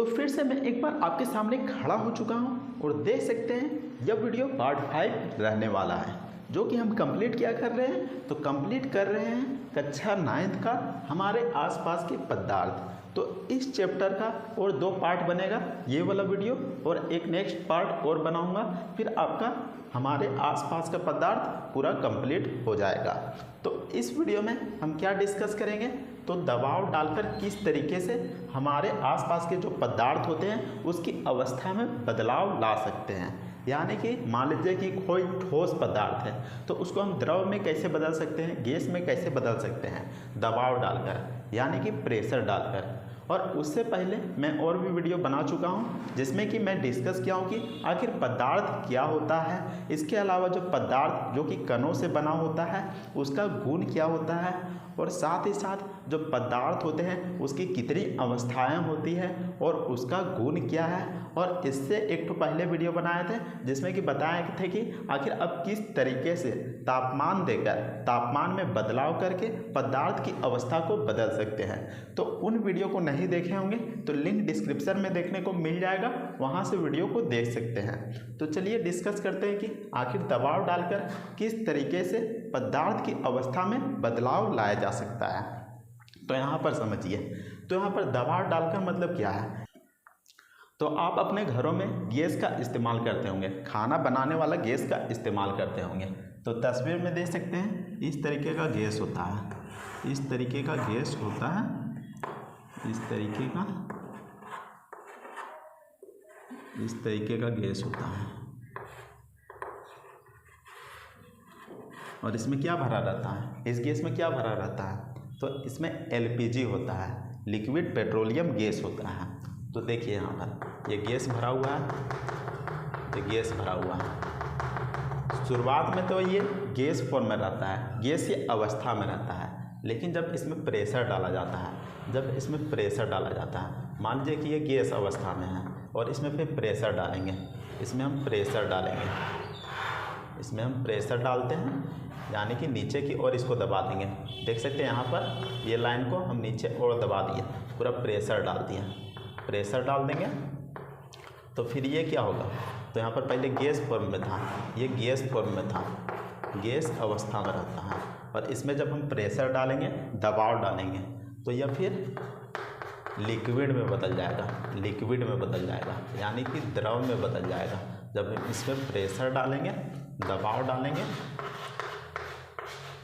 तो फिर से मैं एक बार आपके सामने खड़ा हो चुका हूँ और देख सकते हैं यह वीडियो पार्ट 5 रहने वाला है, जो कि हम कंप्लीट क्या कर रहे हैं, तो कंप्लीट कर रहे हैं कक्षा 9th का हमारे आसपास के पदार्थ। तो इस चैप्टर का और 2 पार्ट बनेगा, ये वाला वीडियो और एक नेक्स्ट पार्ट और बनाऊंगा, फिर आपका हमारे आसपास का पदार्थ पूरा कंप्लीट हो जाएगा। तो इस वीडियो में हम क्या डिस्कस करेंगे, तो दबाव डालकर किस तरीके से हमारे आसपास के जो पदार्थ होते हैं उसकी अवस्था में बदलाव ला सकते हैं। यानी कि मान लीजिए कि कोई ठोस पदार्थ है तो उसको हम द्रव में कैसे बदल सकते हैं, गैस में कैसे बदल सकते हैं, दबाव डालकर, यानी कि प्रेशर डालकर। और उससे पहले मैं और भी वीडियो बना चुका हूं जिसमें कि मैं डिस्कस किया हूं कि आखिर पदार्थ क्या होता है, इसके अलावा जो पदार्थ जो कि कणों से बना होता है उसका गुण क्या होता है, और साथ ही साथ जो पदार्थ होते हैं उसकी कितनी अवस्थाएं होती है और उसका गुण क्या है। और इससे एक तो पहले वीडियो बनाए थे जिसमें कि बताए थे कि आखिर अब किस तरीके से तापमान देकर, तापमान में बदलाव करके पदार्थ की अवस्था को बदल सकते हैं। तो उन वीडियो को नहीं देखे होंगे तो लिंक डिस्क्रिप्शन में देखने को मिल जाएगा, वहाँ से वीडियो को देख सकते हैं। तो चलिए डिस्कस करते हैं कि आखिर दबाव डालकर किस तरीके से पदार्थ की अवस्था में बदलाव लाया जा सकता है। तो यहाँ पर समझिए, तो यहाँ पर दबाव डालकर मतलब क्या है, तो आप अपने घरों में गैस का इस्तेमाल करते होंगे, खाना बनाने वाला गैस का इस्तेमाल करते होंगे। तो तस्वीर में देख सकते हैं इस तरीके का गैस होता है, इस तरीके का गैस होता है, इस तरीके का गैस होता है। और इसमें क्या भरा रहता है, इस गैस में क्या भरा रहता है, तो इसमें LPG होता है, लिक्विड पेट्रोलियम गैस होता है। तो देखिए यहाँ पर ये गैस भरा हुआ है, ये गैस भरा हुआ है। शुरुआत में तो ये गैस फॉर्म में रहता है, गैस की अवस्था में रहता है, लेकिन जब इसमें प्रेशर डाला जाता है, जब इसमें प्रेशर डाला जाता है, मान लीजिए कि ये गैस अवस्था में है और इसमें फिर प्रेशर डालेंगे, इसमें हम प्रेशर डालेंगे, इसमें हम प्रेशर डालते हैं, यानी कि नीचे की ओर इसको दबा देंगे। देख सकते हैं यहाँ पर ये लाइन को हम नीचे और दबा दिए, पूरा प्रेशर डाल दिया, प्रेशर डाल देंगे। तो फिर ये क्या होगा, तो यहाँ पर पहले गैस फॉर्म में था, ये गैस फॉर्म में था, गैस अवस्था में रहता है। और इसमें जब हम प्रेशर डालेंगे, दबाव डालेंगे, तो यह फिर लिक्विड में बदल जाएगा, लिक्विड में बदल जाएगा, यानी कि द्रव में बदल जाएगा। जब हम इसमें प्रेशर डालेंगे, दबाव डालेंगे,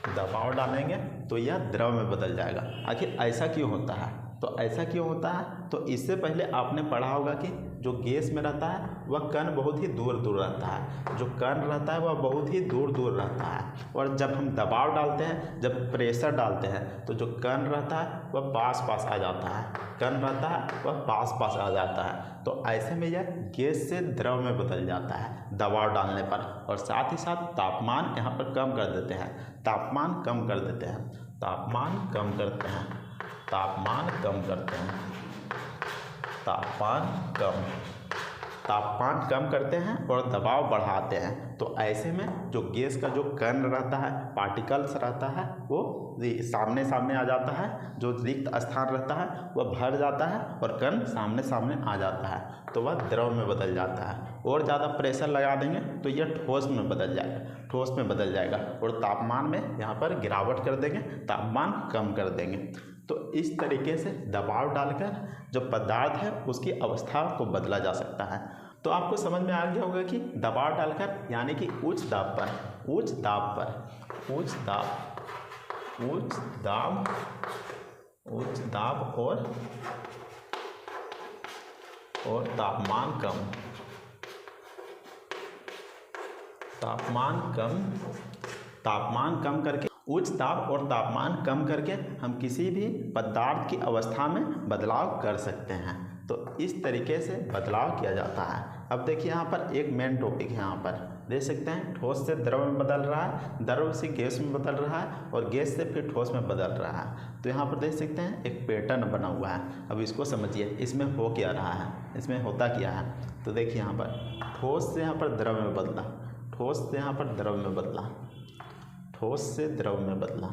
दबाव डालेंगे, तो यह द्रव में बदल जाएगा। आखिर ऐसा क्यों होता है, तो ऐसा क्यों होता है, तो इससे पहले आपने पढ़ा होगा कि जो गैस में रहता है वह कण बहुत ही दूर दूर रहता है, जो कण रहता है वह बहुत ही दूर दूर रहता है। और जब हम दबाव डालते हैं, जब प्रेशर डालते हैं, तो जो कण रहता है वह पास पास आ जाता है, कण रहता है वह पास पास आ जाता है। तो ऐसे में यह गैस से द्रव में बदल जाता है दबाव डालने पर। और साथ ही साथ तापमान यहाँ पर कम कर देते हैं, तापमान कम कर देते हैं, तापमान कम करते हैं, तापमान कम करते हैं, तापमान कम करते हैं और दबाव बढ़ाते हैं। तो ऐसे में जो गैस का जो कण रहता है, पार्टिकल्स रहता है, वो सामने सामने आ जाता है, जो रिक्त स्थान रहता है वह भर जाता है और कण सामने सामने आ जाता है, तो वह द्रव में बदल जाता है। और ज़्यादा प्रेशर लगा देंगे तो यह ठोस में बदल जाएगा, ठोस में बदल जाएगा। और तापमान में यहाँ पर गिरावट कर देंगे, तापमान कम कर देंगे। तो इस तरीके से दबाव डालकर जो पदार्थ है उसकी अवस्था को बदला जा सकता है। तो आपको समझ में आ गया होगा कि दबाव डालकर, यानी कि उच्च दाब पर, उच्च दाब पर, उच्च दाब, उच्च दाब, उच्च दाब और तापमान कम, तापमान कम, तापमान कम करके, उच्च दाब और तापमान कम करके हम किसी भी पदार्थ की अवस्था में बदलाव कर सकते हैं। तो इस तरीके से बदलाव किया जाता है। अब देखिए यहाँ पर एक मेन टॉपिक है, यहाँ पर देख सकते हैं ठोस से द्रव में बदल रहा है, द्रव से गैस में बदल रहा है और गैस से फिर ठोस में बदल रहा है। तो यहाँ पर देख सकते हैं एक पैटर्न बना हुआ है। अब इसको समझिए, इसमें हो क्या रहा है, इसमें होता क्या है। तो देखिए यहाँ पर ठोस से यहाँ पर द्रव में बदला, ठोस से यहाँ पर द्रव में बदला, ठोस से द्रव में बदला।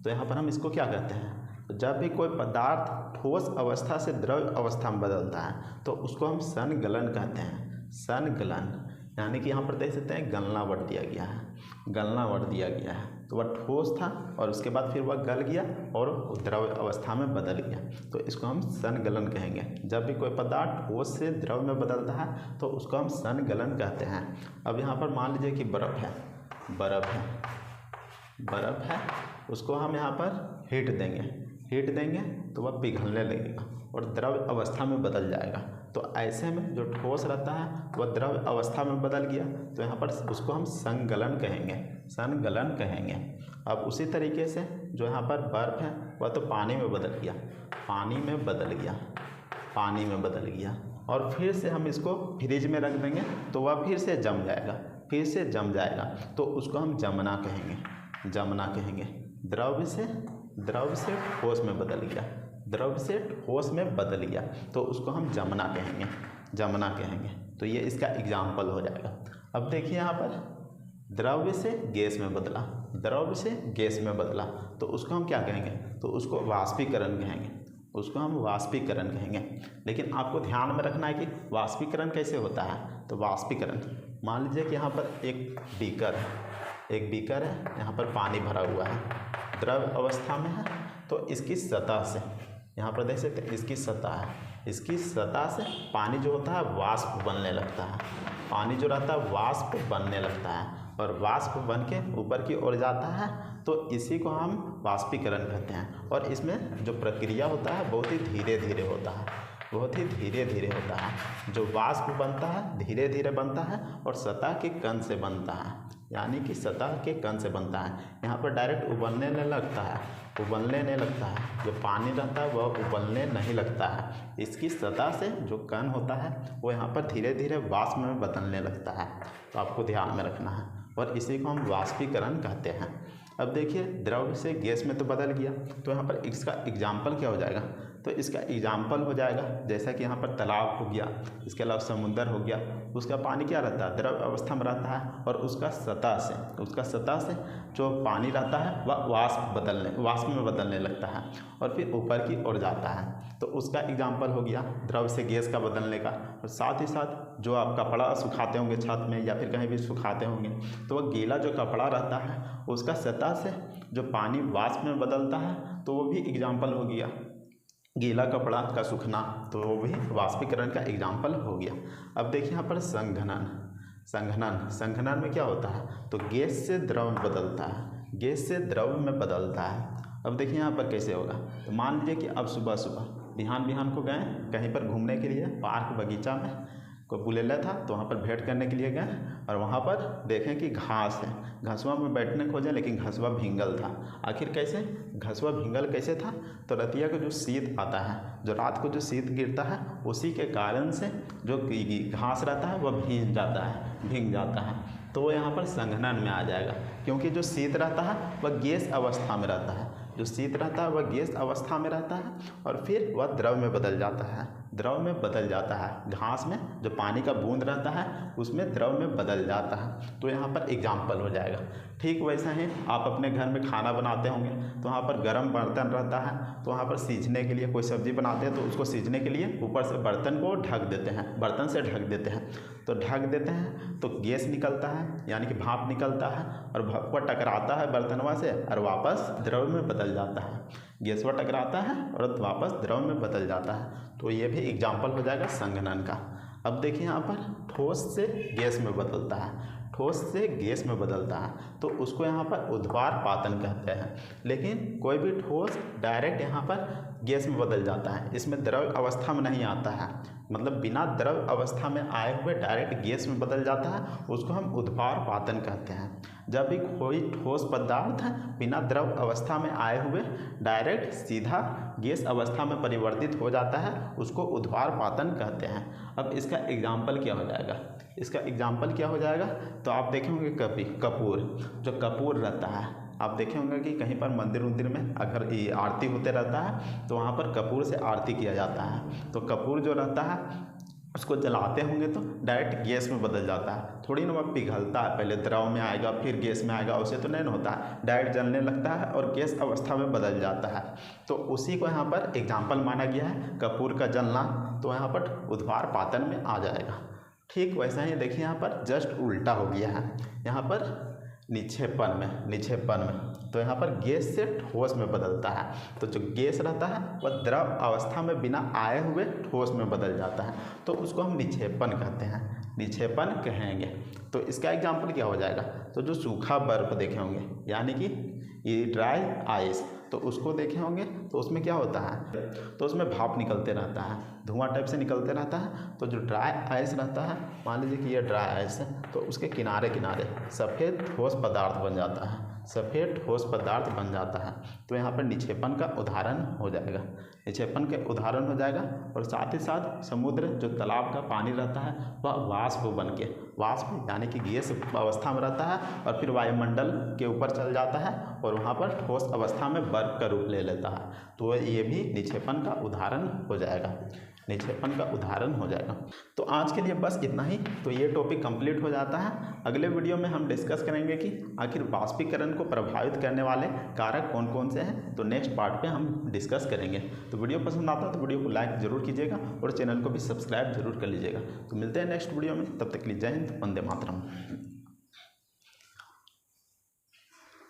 तो यहाँ पर हम इसको क्या कहते हैं, तो जब भी कोई पदार्थ ठोस अवस्था से द्रव अवस्था में बदलता है तो उसको हम सन गलन कहते हैं। सन गलन यानी कि यहाँ पर देख सकते हैं गलना बढ़ दिया गया है, गलना बढ़ दिया गया है। तो वह ठोस था और उसके बाद फिर वह गल गया और द्रव अवस्था में बदल गया, तो इसको हम सन गलन कहेंगे। जब भी कोई पदार्थ ठोस से द्रव में बदलता है तो उसको हम सन गलन कहते हैं। अब यहाँ पर मान लीजिए कि बर्फ़ है, बर्फ़ है, उसको हम यहाँ पर हीट देंगे तो वह पिघलने लगेगा और द्रव अवस्था में बदल जाएगा। तो ऐसे में जो ठोस रहता है वह द्रव अवस्था में बदल गया, तो यहाँ पर उसको हम संगलन कहेंगे, संगलन कहेंगे। अब उसी तरीके से जो यहाँ पर बर्फ़ है वह तो पानी में बदल गया, पानी में बदल गया और फिर से हम इसको फ्रिज में रख देंगे तो वह फिर से जम जाएगा, तो उसको हम जमना कहेंगे। द्रव से ठोस में बदल गया, तो उसको हम जमना कहेंगे। तो ये इसका एग्जाम्पल हो जाएगा। अब देखिए यहाँ पर द्रव्य से गैस में बदला, तो उसको हम क्या कहेंगे, तो उसको वाष्पीकरण कहेंगे। लेकिन आपको ध्यान में रखना है कि वाष्पीकरण कैसे होता है। तो वाष्पीकरण, मान लीजिए कि यहाँ पर एक बीकर है, यहाँ पर पानी भरा हुआ है, द्रव अवस्था में है, तो इसकी सतह से, यहाँ पर देख सकते हैं इसकी सतह है, इसकी सतह से पानी जो होता है वाष्प बनने लगता है, पानी जो रहता है वाष्प बनने लगता है और वाष्प बन के ऊपर की ओर जाता है, तो इसी को हम वाष्पीकरण कहते हैं। और इसमें जो प्रक्रिया होता है बहुत ही धीरे धीरे होता है, जो वाष्प बनता है धीरे धीरे बनता है और सतह के कण से बनता है, यानी कि सतह के कण से बनता है। यहाँ पर डायरेक्ट उबलने नहीं लगता है, जो पानी रहता है वह उबलने नहीं लगता है, इसकी सतह से जो कण होता है वो यहाँ पर धीरे धीरे वाष्प में बदलने लगता है। तो आपको ध्यान में रखना है और इसी को हम वाष्पीकरण कहते हैं। अब देखिए द्रव से गैस में तो बदल गया, तो यहाँ पर इसका एग्जाम्पल क्या हो जाएगा, तो इसका एग्जाम्पल हो जाएगा जैसा कि यहाँ पर तालाब हो गया, इसके अलावा समुद्र हो गया, उसका पानी क्या रहता है, द्रव अवस्था में रहता है और उसका सतह से जो पानी रहता है वह वाष्प में बदलने लगता है और फिर ऊपर की ओर जाता है। तो उसका एग्जाम्पल हो गया द्रव से गैस का बदलने का। और साथ ही साथ जो आप कपड़ा सुखाते होंगे छत में या फिर कहीं भी सुखाते होंगे, तो वह गीला जो कपड़ा रहता है उसका सतह से जो पानी वाष्प में बदलता है, तो वो भी एग्जाम्पल हो गया गीला कपड़ा का सूखना, तो वो भी वाष्पीकरण का एग्जाम्पल हो गया। अब देखिए यहाँ पर संघनन में क्या होता है, तो गैस से द्रव में बदलता है, अब देखिए यहाँ पर कैसे होगा। तो मान लीजिए कि अब सुबह बिहान को गए कहीं पर घूमने के लिए, पार्क बगीचा में कोई बुलेला था, तो वहाँ पर भेंट करने के लिए गए और वहाँ पर देखें कि घास है, घसुआ में बैठने खोजे लेकिन घसुआ भींगल था। आखिर कैसे घसुआ भींगल कैसे था, तो रतिया को जो शीत आता है, जो रात को जो शीत गिरता है, उसी के कारण से जो घास रहता है वह भीग जाता है। तो वो यहाँ पर संघनन में आ जाएगा, क्योंकि जो शीत रहता है वह गैस अवस्था में रहता है, और फिर वह द्रव में बदल जाता है, घास में जो पानी का बूंद रहता है उसमें द्रव में बदल जाता है। तो यहाँ पर एग्जाम्पल हो जाएगा। ठीक वैसा ही आप अपने घर में खाना बनाते होंगे, तो वहाँ पर गर्म बर्तन रहता है, तो वहाँ पर सीझने के लिए कोई सब्ज़ी बनाते हैं तो उसको सीझने के लिए ऊपर से बर्तन को ढक देते हैं, बर्तन से ढक देते हैं, तो गैस निकलता है, यानी कि भाप निकलता है और भाप टकराता है बर्तनवा से और वापस द्रव में बदल जाता है, गैसवा टकराता है और वापस द्रव में बदल जाता है। तो ये भी एग्जाम्पल हो जाएगा संघनन का। अब देखिए यहाँ पर ठोस से गैस में बदलता है, तो उसको यहाँ पर उद्वार पातन कहते हैं। लेकिन कोई भी ठोस डायरेक्ट यहाँ पर गैस में बदल जाता है, इसमें द्रव अवस्था में नहीं आता है, मतलब बिना द्रव अवस्था में आए हुए डायरेक्ट गैस में बदल जाता है, उसको हम उद्वार पातन कहते हैं। जब भी कोई ठोस पदार्थ बिना द्रव अवस्था में आए हुए डायरेक्ट सीधा गैस अवस्था में परिवर्तित हो जाता है, उसको उद्वार पातन कहते हैं। अब इसका एग्जाम्पल क्या हो जाएगा, तो आप देखेंगे कपूर, जो कपूर रहता है, आप देखे होंगे कि कहीं पर मंदिर में अगर ये आरती होते रहता है तो वहाँ पर कपूर से आरती किया जाता है। तो कपूर जो रहता है उसको जलाते होंगे तो डायरेक्ट गैस में बदल जाता है, थोड़ी ना वह पिघलता है, पहले द्रव में आएगा फिर गैस में आएगा, उसे तो नहीं होता है, डायरेक्ट जलने लगता है और गैस अवस्था में बदल जाता है। तो उसी को यहाँ पर एग्जाम्पल माना गया है कपूर का जलना, तो यहाँ पर उद्वार पातन में आ जाएगा। ठीक वैसा ही देखिए यहाँ पर जस्ट उल्टा हो गया है, यहाँ पर निक्षेपण में तो यहाँ पर गैस से ठोस में बदलता है। तो जो गैस रहता है वह द्रव अवस्था में बिना आए हुए ठोस में बदल जाता है, तो उसको हम निक्षेपण कहते हैं, निक्षेपण कहेंगे। तो इसका एग्जाम्पल क्या हो जाएगा, तो जो सूखा बर्फ देखे होंगे यानी कि ये ड्राई आइस, तो उसको देखे होंगे तो उसमें क्या होता है, तो उसमें भाप निकलते रहता है, धुआं टाइप से निकलते रहता है। तो जो ड्राई आइस रहता है, मान लीजिए कि ये ड्राई आइस है, तो उसके किनारे किनारे सफ़ेद ठोस पदार्थ बन जाता है, सफ़ेद ठोस पदार्थ बन जाता है। तो यहाँ पर निक्षेपण का उदाहरण हो जाएगा, निक्षेपण के उदाहरण हो जाएगा। और साथ ही साथ समुद्र जो तालाब का पानी रहता है वह वाष्प बन के, वाष्प यानी कि गैस अवस्था में रहता है और फिर वायुमंडल के ऊपर चल जाता है और वहाँ पर ठोस अवस्था में बर्फ का रूप ले लेता है। तो ये भी निक्षेपण का उदाहरण हो जाएगा, निक्षेपण का उदाहरण हो जाएगा। तो आज के लिए बस इतना ही। तो ये टॉपिक कंप्लीट हो जाता है। अगले वीडियो में हम डिस्कस करेंगे कि आखिर वाष्पीकरण को प्रभावित करने वाले कारक कौन कौन से हैं, तो नेक्स्ट पार्ट पे हम डिस्कस करेंगे। तो वीडियो पसंद आता है तो वीडियो को लाइक जरूर कीजिएगा और चैनल को भी सब्सक्राइब जरूर कर लीजिएगा। तो मिलते हैं नेक्स्ट वीडियो में, तब तक के लिए जय हिंद, वंदे मातरम।